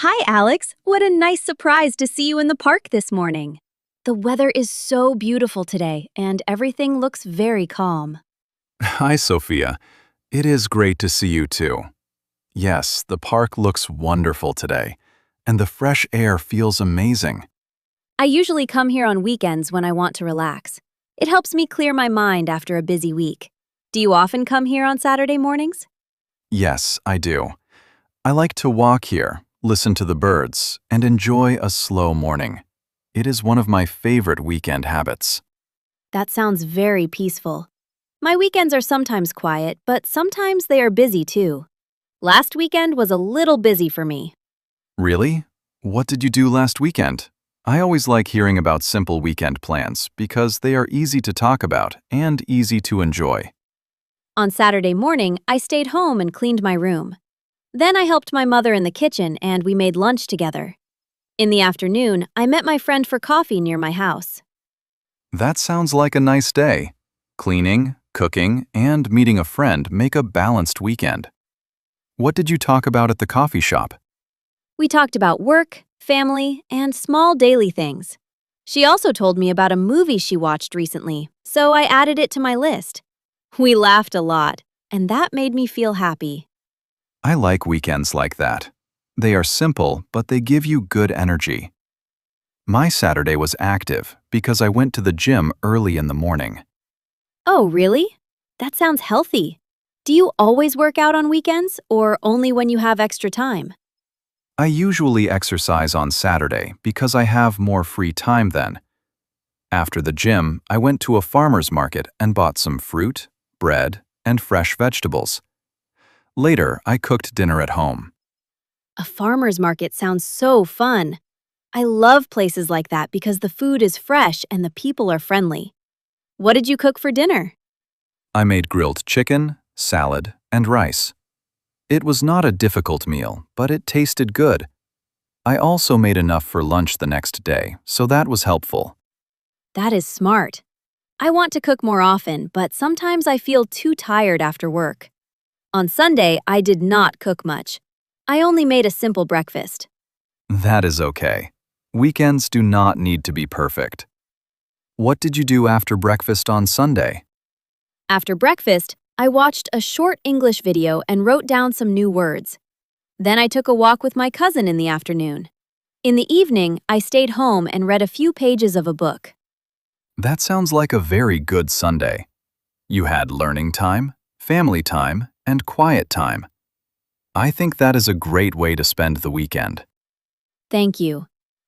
Hi, Alex. What a nice surprise to see you in the park this morning. The weather is so beautiful today, and everything looks very calm. Hi, Sophia. It is great to see you too. Yes, the park looks wonderful today, and the fresh air feels amazing. I usually come here on weekends when I want to relax. It helps me clear my mind after a busy week. Do you often come here on Saturday mornings? Yes, I do. I like to walk here, listen to the birds, and enjoy a slow morning. It is one of my favorite weekend habits. That sounds very peaceful. My weekends are sometimes quiet, but sometimes they are busy too. Last weekend was a little busy for me. Really? What did you do last weekend? I always like hearing about simple weekend plans because they are easy to talk about and easy to enjoy. On Saturday morning, I stayed home and cleaned my room. Then I helped my mother in the kitchen and we made lunch together. In the afternoon, I met my friend for coffee near my house. That sounds like a nice day. Cleaning, cooking, and meeting a friend make a balanced weekend. What did you talk about at the coffee shop? We talked about work, family, and small daily things. She also told me about a movie she watched recently, so I added it to my list. We laughed a lot, and that made me feel happy. I like weekends like that. They are simple, but they give you good energy. My Saturday was active because I went to the gym early in the morning. Oh, really? That sounds healthy. Do you always work out on weekends or only when you have extra time? I usually exercise on Saturday because I have more free time then. After the gym, I went to a farmer's market and bought some fruit, bread, and fresh vegetables. Later, I cooked dinner at home. A farmer's market sounds so fun. I love places like that because the food is fresh and the people are friendly. What did you cook for dinner? I made grilled chicken, salad, and rice. It was not a difficult meal, but it tasted good. I also made enough for lunch the next day, so that was helpful. That is smart. I want to cook more often, but sometimes I feel too tired after work. On Sunday, I did not cook much. I only made a simple breakfast. That is okay. Weekends do not need to be perfect. What did you do after breakfast on Sunday? After breakfast, I watched a short English video and wrote down some new words. Then I took a walk with my cousin in the afternoon. In the evening, I stayed home and read a few pages of a book. That sounds like a very good Sunday. You had learning time, family time, and quiet time. I think that is a great way to spend the weekend. Thank you.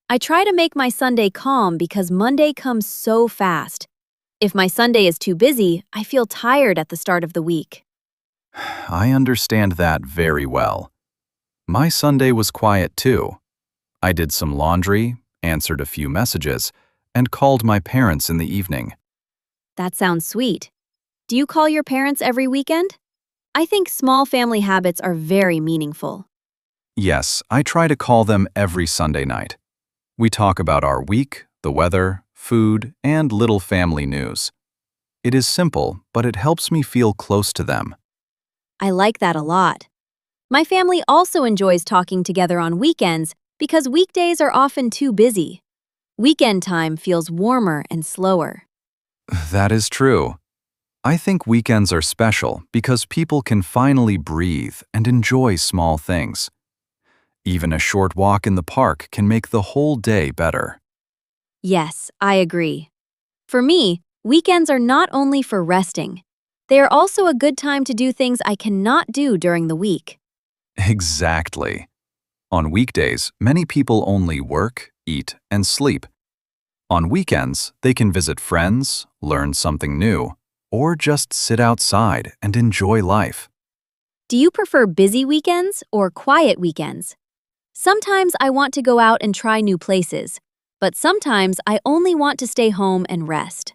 I try to make my Sunday calm because Monday comes so fast. If my Sunday is too busy, I feel tired at the start of the week. I understand that very well. My Sunday was quiet too. I did some laundry, answered a few messages, and called my parents in the evening. That sounds sweet. Do you call your parents every weekend? I think small family habits are very meaningful. Yes, I try to call them every Sunday night. We talk about our week, the weather, food, and little family news. It is simple, but it helps me feel close to them. I like that a lot. My family also enjoys talking together on weekends because weekdays are often too busy. Weekend time feels warmer and slower. That is true. I think weekends are special because people can finally breathe and enjoy small things. Even a short walk in the park can make the whole day better. Yes, I agree. For me, weekends are not only for resting. They are also a good time to do things I cannot do during the week. Exactly. On weekdays, many people only work, eat, and sleep. On weekends, they can visit friends, learn something new, or just sit outside and enjoy life. Do you prefer busy weekends or quiet weekends? Sometimes I want to go out and try new places, but sometimes I only want to stay home and rest.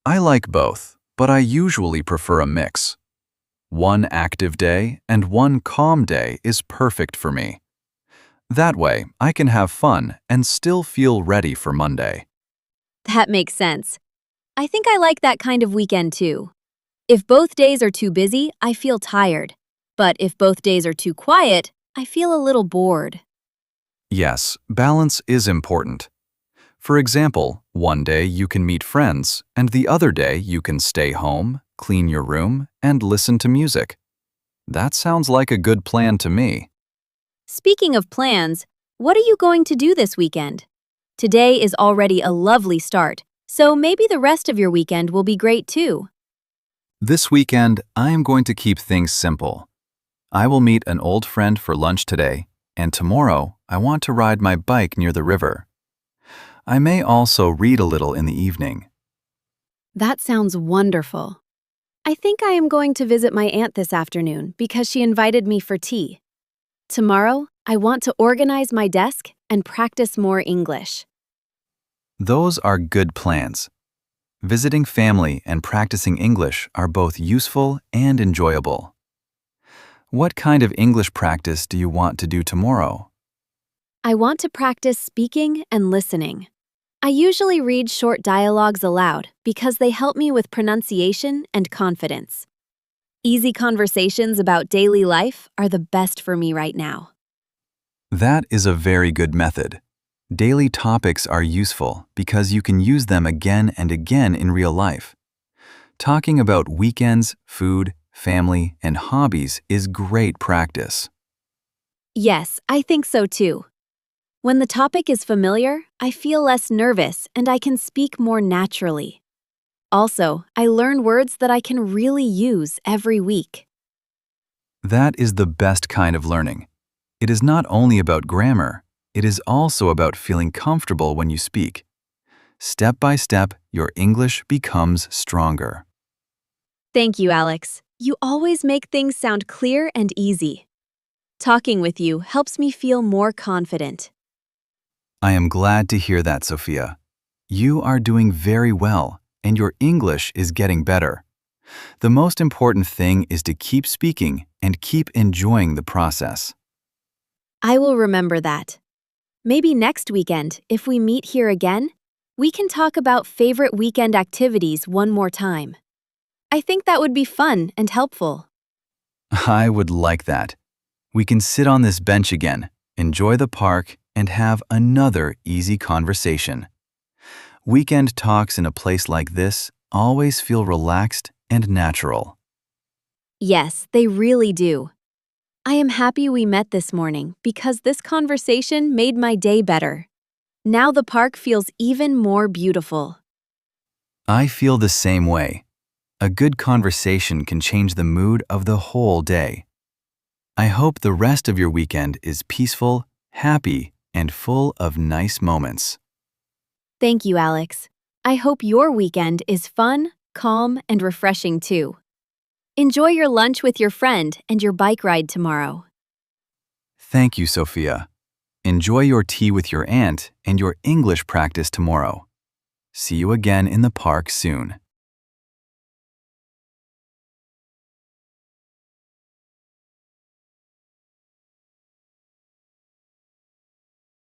I like both, but I usually prefer a mix. One active day and one calm day is perfect for me. That way, I can have fun and still feel ready for Monday. That makes sense. I think I like that kind of weekend too. If both days are too busy, I feel tired. But if both days are too quiet, I feel a little bored. Yes, balance is important. For example, one day you can meet friends, and the other day you can stay home, clean your room, and listen to music. That sounds like a good plan to me. Speaking of plans, what are you going to do this weekend? Today is already a lovely start, so maybe the rest of your weekend will be great too. This weekend, I am going to keep things simple. I will meet an old friend for lunch today, and tomorrow I want to ride my bike near the river. I may also read a little in the evening. That sounds wonderful. I think I am going to visit my aunt this afternoon because she invited me for tea. Tomorrow, I want to organize my desk and practice more English. Those are good plans. Visiting family and practicing English are both useful and enjoyable. What kind of English practice do you want to do tomorrow? I want to practice speaking and listening. I usually read short dialogues aloud because they help me with pronunciation and confidence. Easy conversations about daily life are the best for me right now. That is a very good method. Daily topics are useful because you can use them again and again in real life. Talking about weekends, food, family, and hobbies is great practice. Yes, I think so too. When the topic is familiar, I feel less nervous and I can speak more naturally. Also, I learn words that I can really use every week. That is the best kind of learning. It is not only about grammar, it is also about feeling comfortable when you speak. Step by step, your English becomes stronger. Thank you, Alex. You always make things sound clear and easy. Talking with you helps me feel more confident. I am glad to hear that, Sophia. You are doing very well, and your English is getting better. The most important thing is to keep speaking and keep enjoying the process. I will remember that. Maybe next weekend, if we meet here again, we can talk about favorite weekend activities one more time. I think that would be fun and helpful. I would like that. We can sit on this bench again, enjoy the park, and have another easy conversation. Weekend talks in a place like this always feel relaxed and natural. Yes, they really do. I am happy we met this morning because this conversation made my day better. Now the park feels even more beautiful. I feel the same way. A good conversation can change the mood of the whole day. I hope the rest of your weekend is peaceful, happy, and full of nice moments. Thank you, Alex. I hope your weekend is fun, calm, and refreshing too. Enjoy your lunch with your friend and your bike ride tomorrow. Thank you, Sophia. Enjoy your tea with your aunt and your English practice tomorrow. See you again in the park soon.